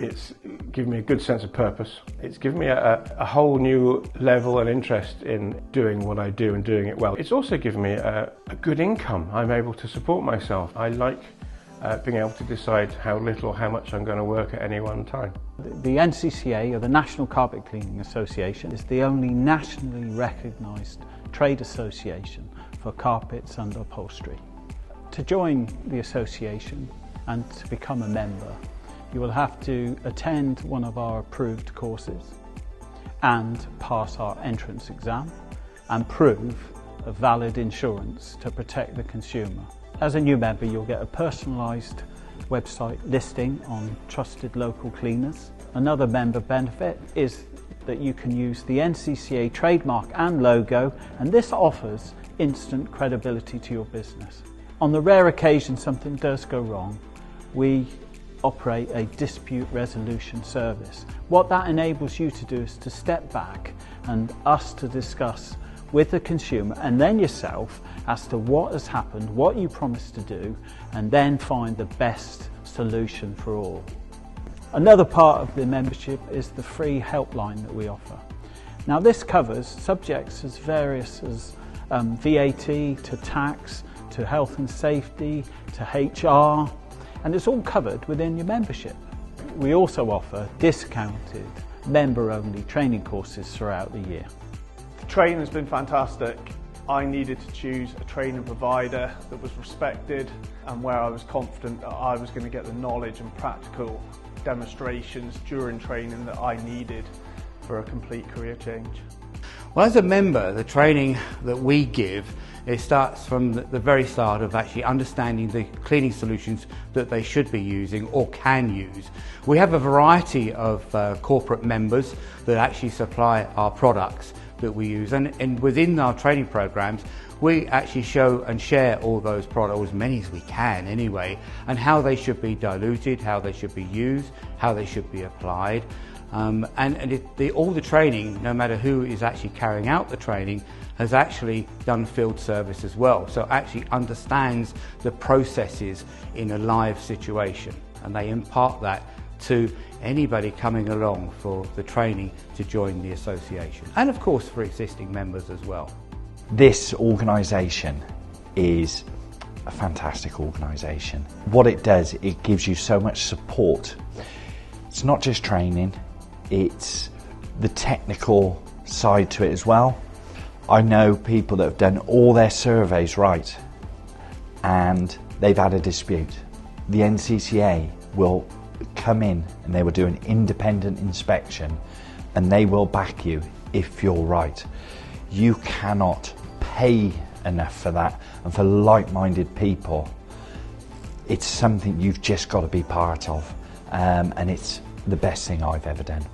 It's given me a good sense of purpose. It's given me a whole new level and interest in doing what I do and doing it well. It's also given me a good income. I'm able to support myself. I like being able to decide how little or how much I'm going to work at any one time. The NCCA, or the National Carpet Cleaning Association, is the only nationally recognised trade association for carpets and upholstery. To join the association and to become a member, you will have to attend one of our approved courses and pass our entrance exam and prove a valid insurance to protect the consumer. As a new member, you'll get a personalised website listing on trusted local cleaners. Another member benefit is that you can use the NCCA trademark and logo, and this offers instant credibility to your business. On the rare occasion something does go wrong, we operate a dispute resolution service. What that enables you to do is to step back and us to discuss with the consumer and then yourself as to what has happened, what you promised to do, and then find the best solution for all. Another part of the membership is the free helpline that we offer. Now this covers subjects as various as VAT to tax, to health and safety, to HR, and it's all covered within your membership. We also offer discounted member-only training courses throughout the year. The training has been fantastic. I needed to choose a training provider that was respected and where I was confident that I was going to get the knowledge and practical demonstrations during training that I needed for a complete career change. Well, as a member, the training that we give, it starts from the very start of actually understanding the cleaning solutions that they should be using or can use. We have a variety of corporate members that actually supply our products that we use, and within our training programs we actually show and share all those products, as many as we can anyway, and how they should be diluted, how they should be used, how they should be applied. All the training, no matter who is actually carrying out the training, has actually done field service as well, so actually understands the processes in a live situation, and they impart that to anybody coming along for the training to join the association, and of course for existing members as well. This organisation is a fantastic organisation. What it does, it gives you so much support. It's not just training, it's the technical side to it as well. I know people that have done all their surveys right and they've had a dispute. The NCCA will come in and they will do an independent inspection and they will back you if you're right. You cannot pay enough for that, and for like-minded people it's something you've just got to be part of, and it's the best thing I've ever done.